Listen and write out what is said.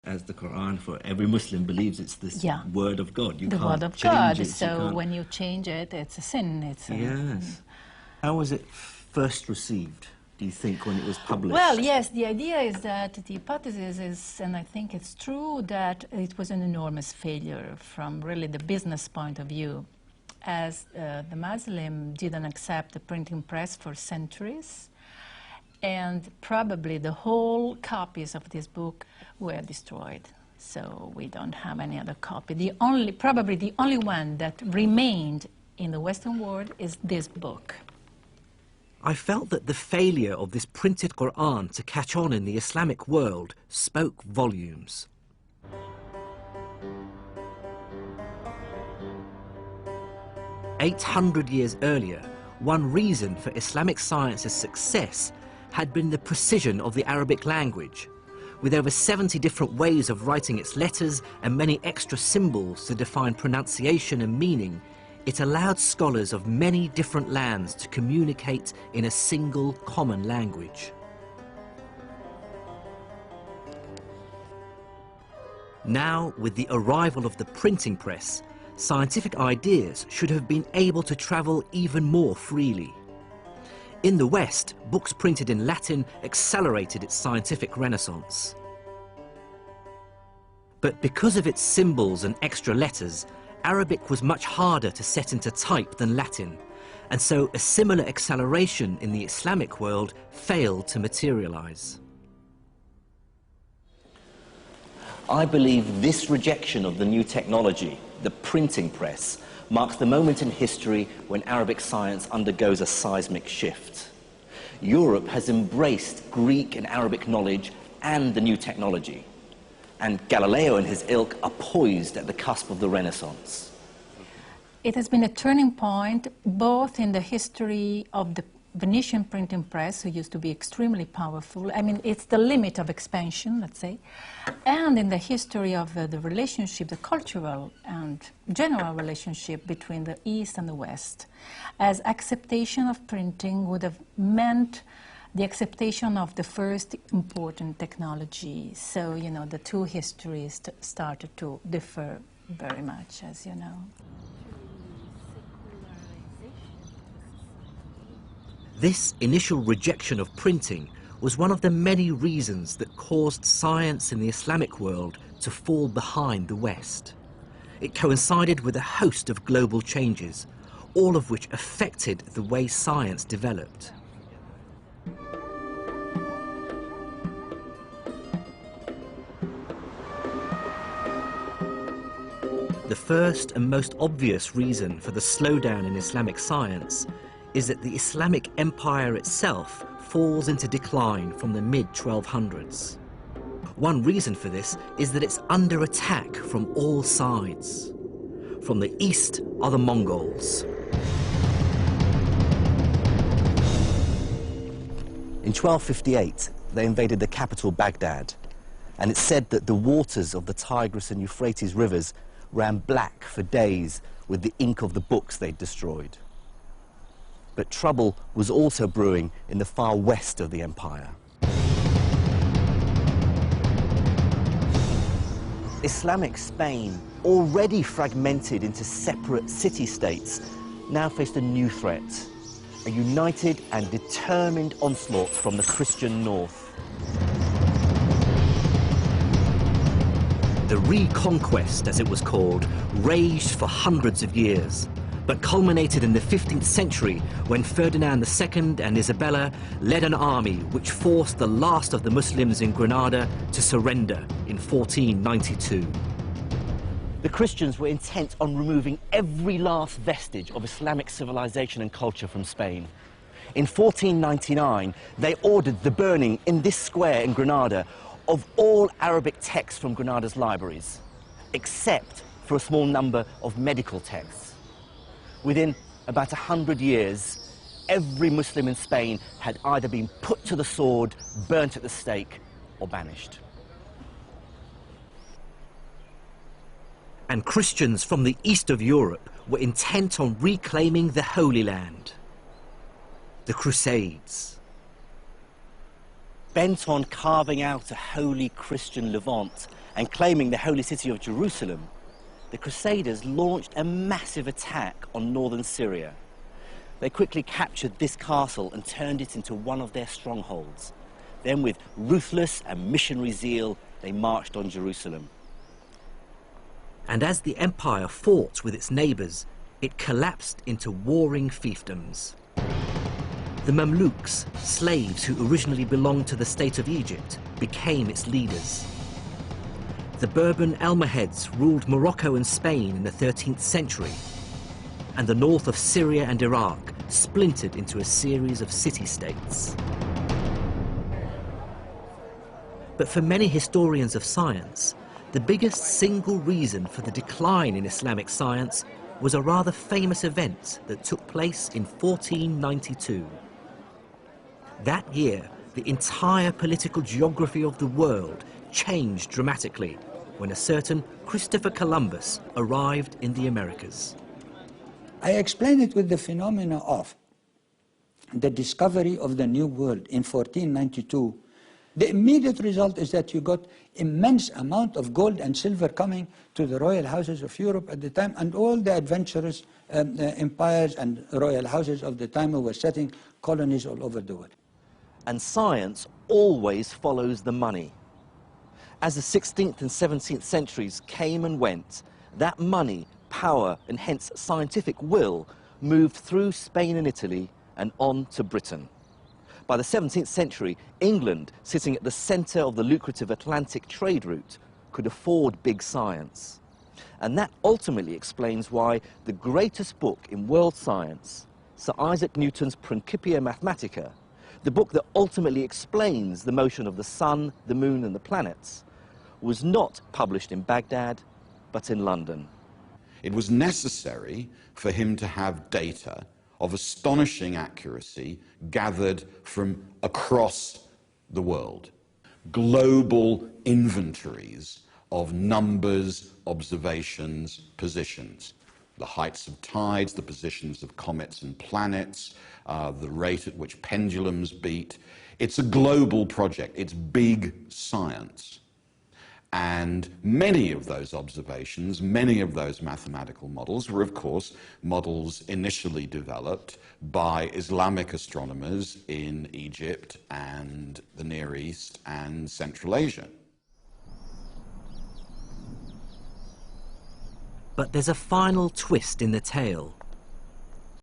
as the Quran, for every Muslim believes it's this word of God. You the can't word of change God. it. So when you change it, it's a sin. It's yes. How was it first received, do you think, when it was published? Well, yes, the idea is that the hypothesis is, and I think it's true, that it was an enormous failure from really the business point of view, as the Muslim didn't accept the printing press for centuries, and probably the whole copies of this book were destroyed. So we don't have any other copy. Probably the only one that remained in the Western world is this book. I felt that the failure of this printed Quran to catch on in the Islamic world spoke volumes. "800 years earlier, one reason for Islamic science's success had been the precision of the Arabic language. With over 70 different ways of writing its letters and many extra symbols to define pronunciation and meaning, it allowed scholars of many different lands to communicate in a single common language." Now, with the arrival of the printing press, scientific ideas should have been able to travel even more freely. In the West, books printed in Latin accelerated its scientific renaissance. But because of its symbols and extra letters, Arabic was much harder to set into type than Latin, and so a similar acceleration in the Islamic world failed to materialize. I believe this rejection of the new technology, the printing press, marks the moment in history when Arabic science undergoes a seismic shift. Europe has embraced Greek and Arabic knowledge and the new technology, and Galileo and his ilk are poised at the cusp of the Renaissance. It has been a turning point both in the history of the Venetian printing press, who used to be extremely powerful. I mean, it's the limit of expansion, let's say, and in the history of the relationship, the cultural and general relationship between the East and the West, as acceptation of printing would have meant the acceptation of the first important technology. So, you know, the two histories started to differ very much, as you know. This initial rejection of printing was one of the many reasons that caused science in the Islamic world to fall behind the West. It coincided with a host of global changes, all of which affected the way science developed. The first and most obvious reason for the slowdown in Islamic science is that the Islamic Empire itself falls into decline from the mid-1200s. One reason for this is that it's under attack from all sides. From the east are the Mongols. In 1258, they invaded the capital, Baghdad, and it's said that the waters of the Tigris and Euphrates rivers ran black for days with the ink of the books they'd destroyed. But trouble was also brewing in the far west of the empire. Islamic Spain, already fragmented into separate city-states, now faced a new threat, a united and determined onslaught from the Christian north. The Reconquest, as it was called, raged for hundreds of years, but culminated in the 15th century when Ferdinand II and Isabella led an army which forced the last of the Muslims in Granada to surrender in 1492. The Christians were intent on removing every last vestige of Islamic civilization and culture from Spain. In 1499, they ordered the burning in this square in Granada of all Arabic texts from Granada's libraries, except for a small number of medical texts. Within about 100 years, every Muslim in Spain had either been put to the sword, burnt at the stake, or banished. And Christians from the east of Europe were intent on reclaiming the Holy Land. The Crusades. Bent on carving out a holy Christian Levant and claiming the holy city of Jerusalem, the Crusaders launched a massive attack on northern Syria. They quickly captured this castle and turned it into one of their strongholds. Then, with ruthless and missionary zeal, they marched on Jerusalem. And as the empire fought with its neighbours, it collapsed into warring fiefdoms. The Mamluks, slaves who originally belonged to the state of Egypt, became its leaders. The Bourbon Almohads ruled Morocco and Spain in the 13th century, and the north of Syria and Iraq splintered into a series of city-states. But for many historians of science, the biggest single reason for the decline in Islamic science was a rather famous event that took place in 1492. That year, the entire political geography of the world changed dramatically when a certain Christopher Columbus arrived in the Americas. I explain it with the phenomena of the discovery of the New World in 1492. The immediate result is that you got immense amount of gold and silver coming to the royal houses of Europe at the time, and all the adventurous empires and royal houses of the time who were setting colonies all over the world. And science always follows the money. As the 16th and 17th centuries came and went, that money, power, and hence scientific will moved through Spain and Italy and on to Britain. By the 17th century, England, sitting at the centre of the lucrative Atlantic trade route, could afford big science. And that ultimately explains why the greatest book in world science, Sir Isaac Newton's Principia Mathematica, the book that ultimately explains the motion of the sun, the moon, and the planets, was not published in Baghdad, but in London. It was necessary for him to have data of astonishing accuracy gathered from across the world. Global inventories of numbers, observations, positions. The heights of tides, the positions of comets and planets, the rate at which pendulums beat. It's a global project. It's big science. And many of those observations, many of those mathematical models were, of course, models initially developed by Islamic astronomers in Egypt and the Near East and Central Asia. But there's a final twist in the tale.